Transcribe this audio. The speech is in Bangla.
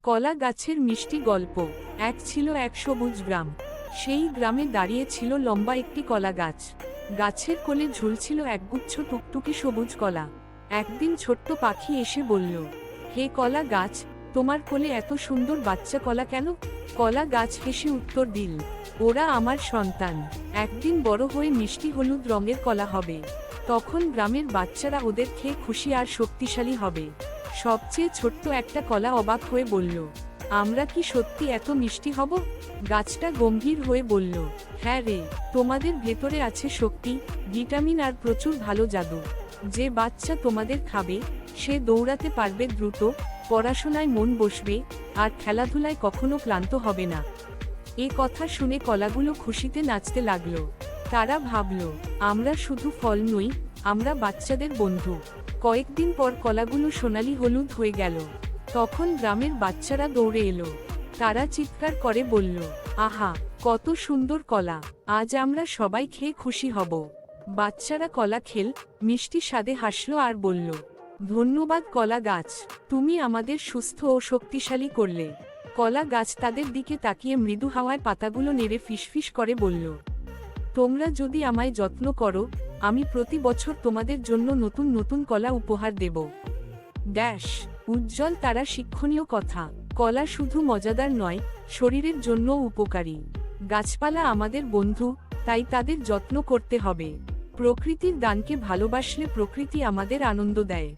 কলা গাছের মিষ্টি গল্প। এক ছিল এক সবুজ গ্রাম। সেই গ্রামে দাঁড়িয়ে ছিল লম্বা একটি কলা গাছ। গাছের কোলে ঝুলছিল একগুচ্ছ টুকটুকি সবুজ কলা। একদিন ছোট্ট পাখি এসে বলল, হে কলা গাছ, তোমার কোলে এত সুন্দর বাচ্চা কলা কেন? কলা গাছ হেসে উত্তর দিল, ওরা আমার সন্তান, একদিন বড় হয়ে মিষ্টি হলুদ রঙের কলা হবে। তখন গ্রামের বাচ্চারা ওদের খেয়ে খুশি আর শক্তিশালী হবে। সবচেয়ে ছোট্ট একটা কলা অবাক হয়ে বলল, আমরা কি সত্যি এত মিষ্টি হব? গাছটা গম্ভীর হয়ে বলল, হ্যাঁ রে, তোমাদের ভেতরে আছে শক্তি, ভিটামিন আর প্রচুর ভালো জাদু। যে বাচ্চা তোমাদের খাবে সে দৌড়াতে পারবে দ্রুত, পড়াশোনায় মন বসবে, আর খেলাধুলায় কখনো ক্লান্ত হবে না। এ কথা শুনে কলাগুলো খুশিতে নাচতে লাগলো। তারা ভাবল, আমরা শুধু ফল নই, আমরা বাচ্চাদের বন্ধু। কয়েকদিন পর কলাগুলো সোনালি হলুদ হয়ে গেল। তখন গ্রামের বাচ্চারা দৌড়ে এলো। তারা চিৎকার করে বলল, আহা, কত সুন্দর কলা, আজ আমরা সবাই খেয়ে খুশি হব। বাচ্চারা কলা খেল মিষ্টি স্বাদে হাসলো আর বলল, ধন্যবাদ কলা গাছ, তুমি আমাদের সুস্থ ও শক্তিশালী করলে। কলা গাছ তাদের দিকে তাকিয়ে মৃদু হাওয়ায় পাতাগুলো নেড়ে ফিসফিস করে বলল, তোমরা যদি আমায় যত্ন করো, আমি প্রতি বছর তোমাদের জন্য নতুন নতুন কলা উপহার দেব। উজ্জ্বল তারা শিক্ষণীয় কথা। কলা শুধু মজাদার নয়, শরীরের জন্যও উপকারী। গাছপালা আমাদের বন্ধু, তাই তাদের যত্ন করতে হবে। প্রকৃতির দানকে ভালোবাসলে প্রকৃতি আমাদের আনন্দ দেয়।